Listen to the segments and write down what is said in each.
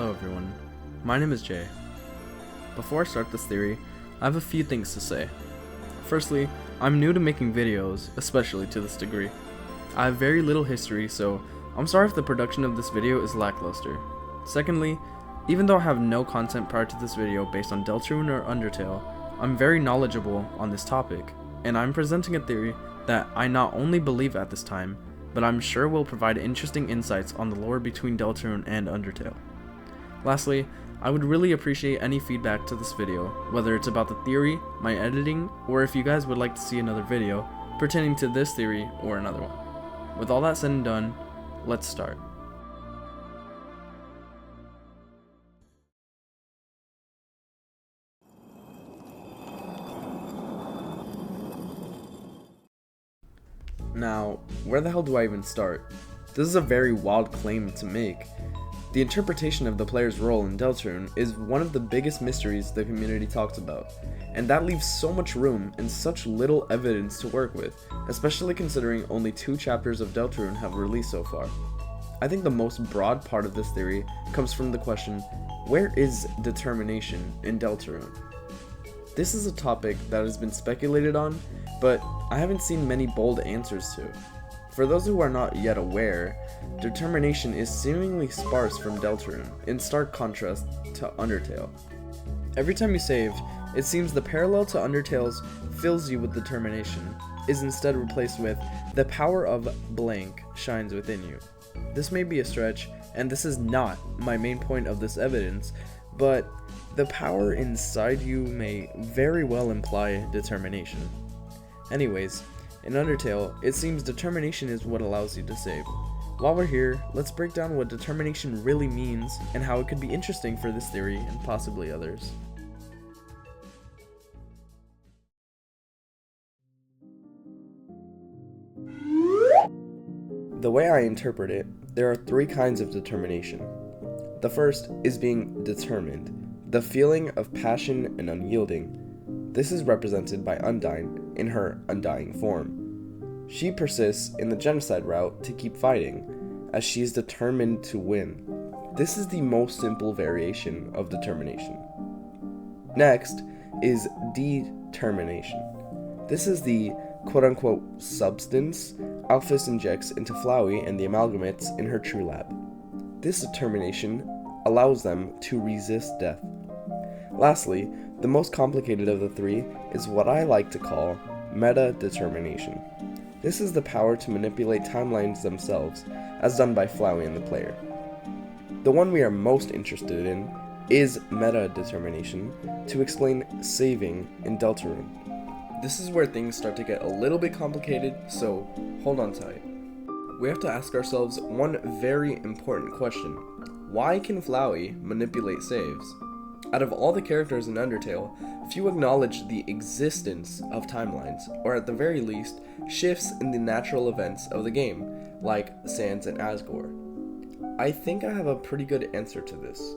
Hello everyone, my name is Jay. Before I start this theory, I have a few things to say. Firstly, I'm new to making videos, especially to this degree. I have very little history, so I'm sorry if the production of this video is lackluster. Secondly, even though I have no content prior to this video based on Deltarune or Undertale, I'm very knowledgeable on this topic, and I'm presenting a theory that I not only believe at this time, but I'm sure will provide interesting insights on the lore between Deltarune and Undertale. Lastly, I would really appreciate any feedback to this video, whether it's about the theory, my editing, or if you guys would like to see another video pertaining to this theory or another one. With all that said and done, let's start. Now, where the hell do I even start? This is a very wild claim to make. The interpretation of the player's role in Deltarune is one of the biggest mysteries the community talks about, and that leaves so much room and such little evidence to work with, especially considering only 2 chapters of Deltarune have released so far. I think the most broad part of this theory comes from the question, where is determination in Deltarune? This is a topic that has been speculated on, but I haven't seen many bold answers to. For those who are not yet aware, determination is seemingly sparse from Deltarune, in stark contrast to Undertale. Every time you save, it seems the parallel to Undertale's fills you with determination is instead replaced with the power of blank shines within you. This may be a stretch, and this is not my main point of this evidence, but the power inside you may very well imply determination. Anyways, in Undertale, it seems determination is what allows you to save. While we're here, let's break down what determination really means and how it could be interesting for this theory and possibly others. The way I interpret it, there are 3 kinds of determination. The first is being determined, the feeling of passion and unyielding. This is represented by Undyne in her undying form. She persists in the genocide route to keep fighting, as she is determined to win. This is the most simple variation of determination. Next is determination. This is the quote-unquote substance Alphys injects into Flowey and the Amalgamates in her True Lab. This determination allows them to resist death. Lastly, the most complicated of the 3 is what I like to call meta-determination. This is the power to manipulate timelines themselves, as done by Flowey and the player. The one we are most interested in is meta-determination to explain saving in Deltarune. This is where things start to get a little bit complicated, so hold on tight. We have to ask ourselves one very important question. Why can Flowey manipulate saves? Out of all the characters in Undertale, few acknowledge the existence of timelines, or at the very least, shifts in the natural events of the game, like Sans and Asgore. I think I have a pretty good answer to this.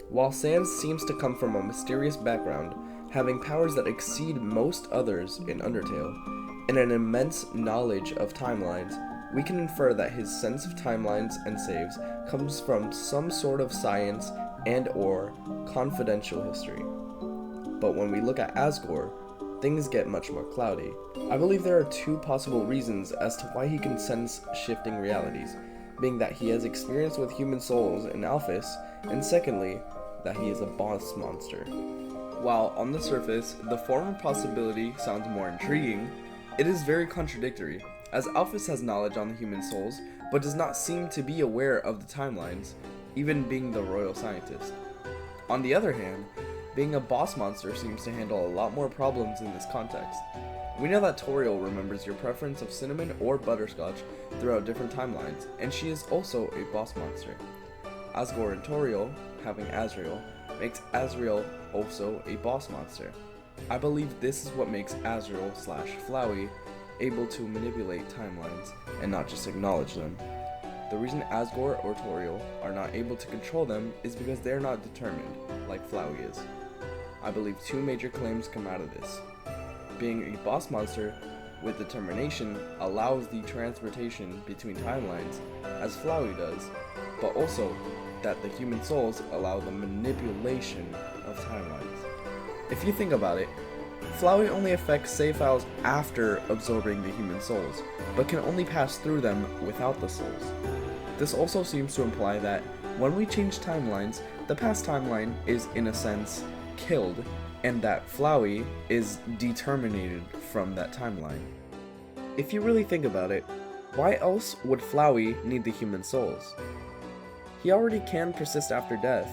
While Sans seems to come from a mysterious background, having powers that exceed most others in Undertale, and an immense knowledge of timelines, we can infer that his sense of timelines and saves comes from some sort of science and or confidential history. But when we look at Asgore, things get much more cloudy. I believe there are 2 possible reasons as to why he can sense shifting realities, being that he has experience with human souls in Alphys, and secondly, that he is a boss monster. While on the surface, the former possibility sounds more intriguing, it is very contradictory, as Alphys has knowledge on the human souls, but does not seem to be aware of the timelines, even being the royal scientist. On the other hand, being a boss monster seems to handle a lot more problems in this context. We know that Toriel remembers your preference of cinnamon or butterscotch throughout different timelines, and she is also a boss monster. Asgore and Toriel, having Asriel, makes Asriel also a boss monster. I believe this is what makes Asriel/Flowey able to manipulate timelines and not just acknowledge them. The reason Asgore or Toriel are not able to control them is because they are not determined, like Flowey is. I believe 2 major claims come out of this. Being a boss monster with determination allows the transportation between timelines, as Flowey does, but also that the human souls allow the manipulation of timelines. If you think about it, Flowey only affects save files after absorbing the human souls, but can only pass through them without the souls. This also seems to imply that when we change timelines, the past timeline is in a sense killed, and that Flowey is determinated from that timeline. If you really think about it, why else would Flowey need the human souls? He already can persist after death,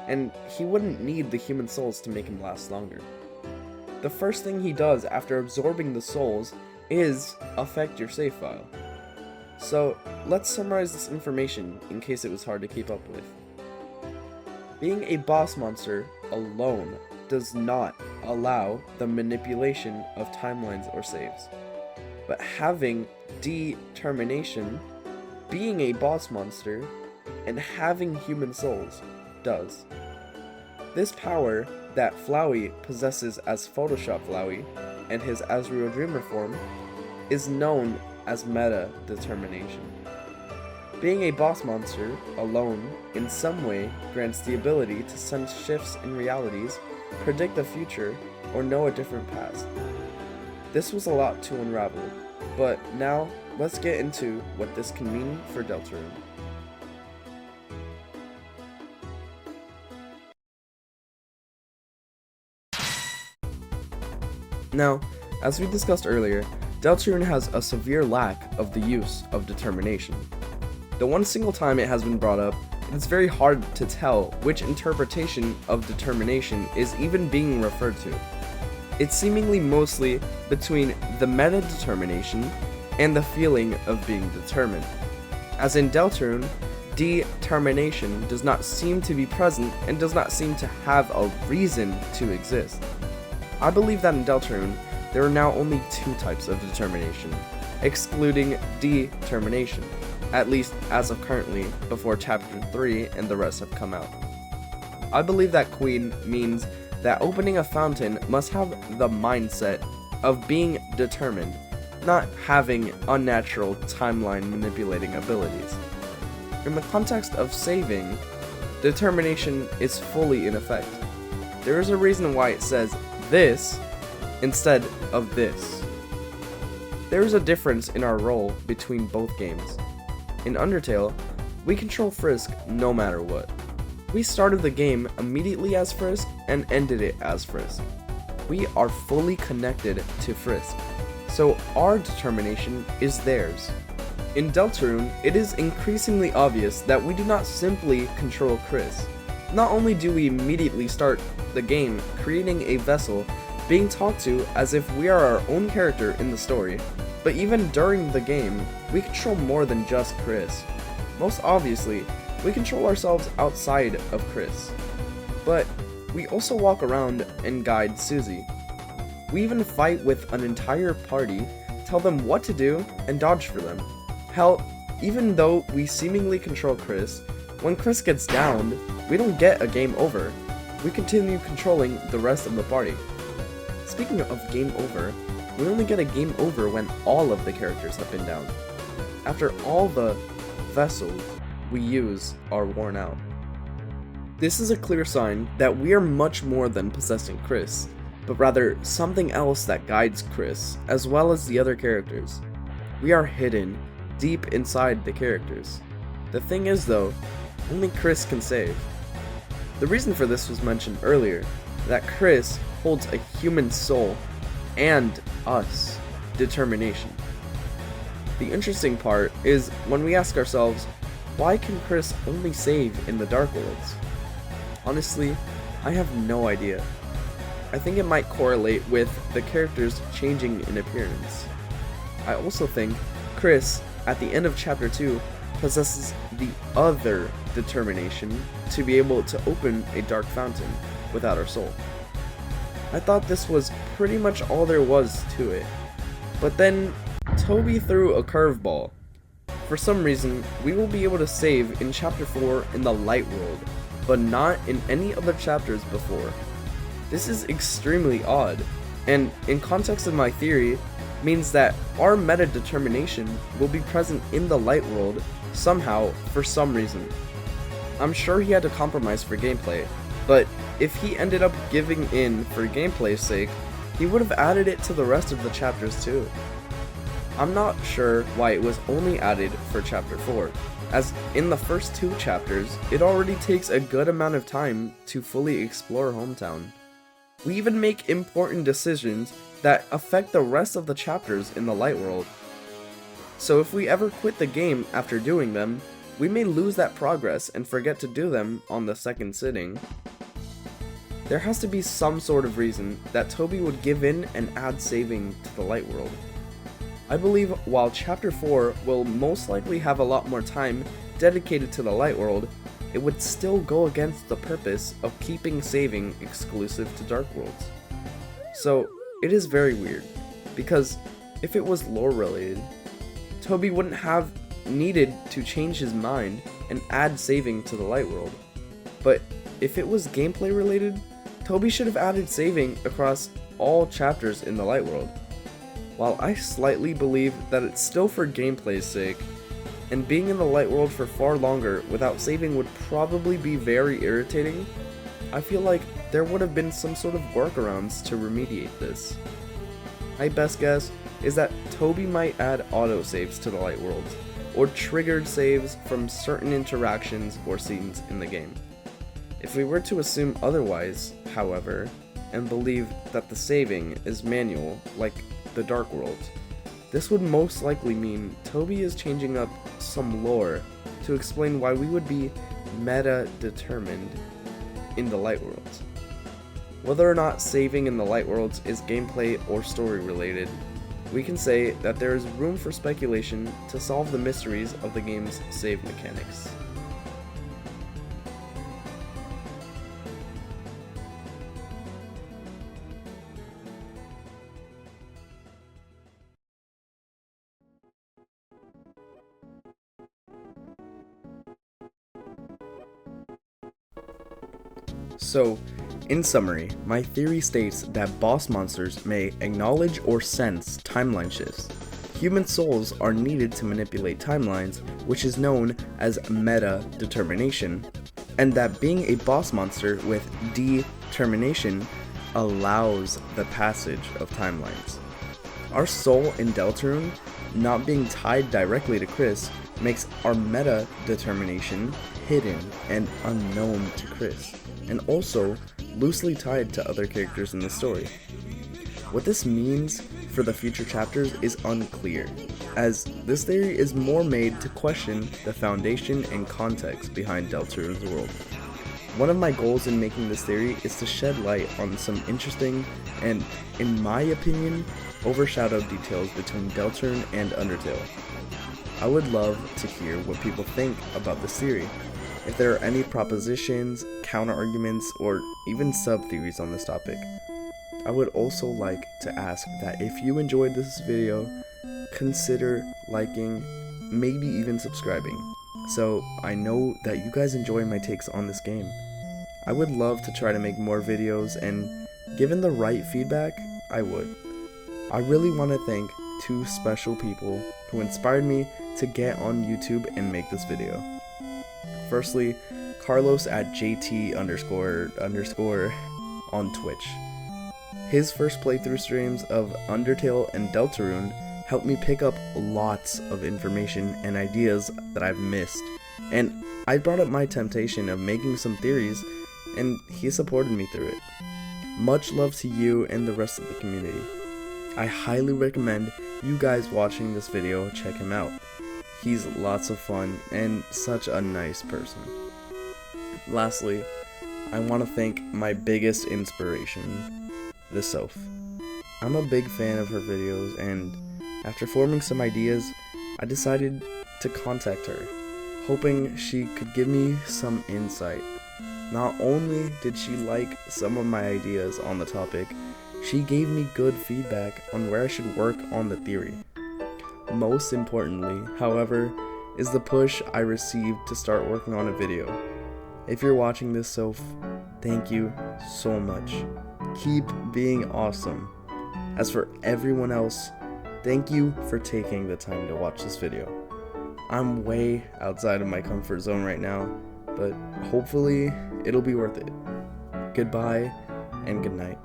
and he wouldn't need the human souls to make him last longer. The first thing he does after absorbing the souls is affect your save file. So let's summarize this information in case it was hard to keep up with. Being a boss monster alone does not allow the manipulation of timelines or saves, but having determination, being a boss monster, and having human souls does. This power that Flowey possesses as Photoshop Flowey and his Azrael Dreamer form is known as meta determination. Being a boss monster alone in some way grants the ability to sense shifts in realities, predict the future, or know a different past. This was a lot to unravel, but now let's get into what this can mean for Deltarune. Now, as we discussed earlier, Deltarune has a severe lack of the use of determination. The one single time it has been brought up, it's very hard to tell which interpretation of determination is even being referred to. It's seemingly mostly between the meta determination and the feeling of being determined. As in Deltarune, determination does not seem to be present and does not seem to have a reason to exist. I believe that in Deltarune, there are now only two types of determination, excluding determination, at least as of currently, before Chapter 3 and the rest have come out. I believe that Queen means that opening a fountain must have the mindset of being determined, not having unnatural timeline manipulating abilities. In the context of saving, determination is fully in effect. There is a reason why it says this instead of this. There is a difference in our role between both games. In Undertale, we control Frisk no matter what. We started the game immediately as Frisk and ended it as Frisk. We are fully connected to Frisk, so our determination is theirs. In Deltarune, it is increasingly obvious that we do not simply control Chris. Not only do we immediately start the game creating a vessel being talked to as if we are our own character in the story, but even during the game, we control more than just Chris. Most obviously, we control ourselves outside of Chris, but we also walk around and guide Susie. We even fight with an entire party, tell them what to do, and dodge for them. Hell, even though we seemingly control Chris, when Chris gets downed, we don't get a game over. We continue controlling the rest of the party. Speaking of game over, we only get a game over when all of the characters have been down, after all the vessels we use are worn out. This is a clear sign that we are much more than possessing Chris, but rather something else that guides Chris, as well as the other characters. We are hidden deep inside the characters. The thing is though, only Chris can save. The reason for this was mentioned earlier, that Chris holds a human soul and us determination. The interesting part is when we ask ourselves, why can Chris only save in the Dark Worlds? Honestly, I have no idea. I think it might correlate with the characters changing in appearance. I also think Chris, at the end of Chapter 2, possesses the other determination to be able to open a dark fountain without our soul. I thought this was pretty much all there was to it, but then Toby threw a curveball. For some reason, we will be able to save in Chapter 4 in the Light World, but not in any other chapters before. This is extremely odd, and in context of my theory, means that our meta determination will be present in the Light World somehow for some reason. I'm sure he had to compromise for gameplay, but if he ended up giving in for gameplay's sake, he would have added it to the rest of the chapters too. I'm not sure why it was only added for chapter 4, as in the first 2 chapters, it already takes a good amount of time to fully explore Hometown. We even make important decisions that affect the rest of the chapters in the Light World. So if we ever quit the game after doing them, we may lose that progress and forget to do them on the second sitting. There has to be some sort of reason that Toby would give in and add saving to the Light World. I believe while Chapter 4 will most likely have a lot more time dedicated to the Light World, it would still go against the purpose of keeping saving exclusive to Dark Worlds. So it is very weird, because if it was lore related, Toby wouldn't have needed to change his mind and add saving to the Light World. But if it was gameplay related, Toby should have added saving across all chapters in the Light World. While I slightly believe that it's still for gameplay's sake, and being in the Light World for far longer without saving would probably be very irritating, I feel like there would have been some sort of workarounds to remediate this. My best guess is that Toby might add autosaves to the Light World, or triggered saves from certain interactions or scenes in the game. If we were to assume otherwise, however, and believe that the saving is manual, like the Dark Worlds, this would most likely mean Toby is changing up some lore to explain why we would be meta-determined in the Light Worlds. Whether or not saving in the Light Worlds is gameplay or story related, we can say that there is room for speculation to solve the mysteries of the game's save mechanics. So, in summary, my theory states that boss monsters may acknowledge or sense timeline shifts. Human souls are needed to manipulate timelines, which is known as meta-determination, and that being a boss monster with determination allows the passage of timelines. Our soul in Deltarune not being tied directly to Chris makes our meta-determination hidden and unknown to Chris, and also loosely tied to other characters in the story. What this means for the future chapters is unclear, as this theory is more made to question the foundation and context behind Deltarune's world. One of my goals in making this theory is to shed light on some interesting and, in my opinion, overshadowed details between Deltarune and Undertale. I would love to hear what people think about this theory. If there are any propositions, counter-arguments, or even sub-theories on this topic. I would also like to ask that if you enjoyed this video, consider liking, maybe even subscribing, so I know that you guys enjoy my takes on this game. I would love to try to make more videos, and given the right feedback, I would. I really want to thank 2 special people who inspired me to get on YouTube and make this video. Firstly, Carlos at JT__ on Twitch. His first playthrough streams of Undertale and Deltarune helped me pick up lots of information and ideas that I've missed, and I brought up my temptation of making some theories, and he supported me through it. Much love to you and the rest of the community. I highly recommend you guys watching this video check him out. He's lots of fun and such a nice person. Lastly, I want to thank my biggest inspiration, the Soph. I'm a big fan of her videos, and after forming some ideas, I decided to contact her, hoping she could give me some insight. Not only did she like some of my ideas on the topic, she gave me good feedback on where I should work on the theory. Most importantly, however, is the push I received to start working on a video. If you're watching this, Soph, thank you so much. Keep being awesome. As for everyone else, thank you for taking the time to watch this video. I'm way outside of my comfort zone right now, but hopefully it'll be worth it. Goodbye and good night.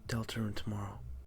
Delta room tomorrow.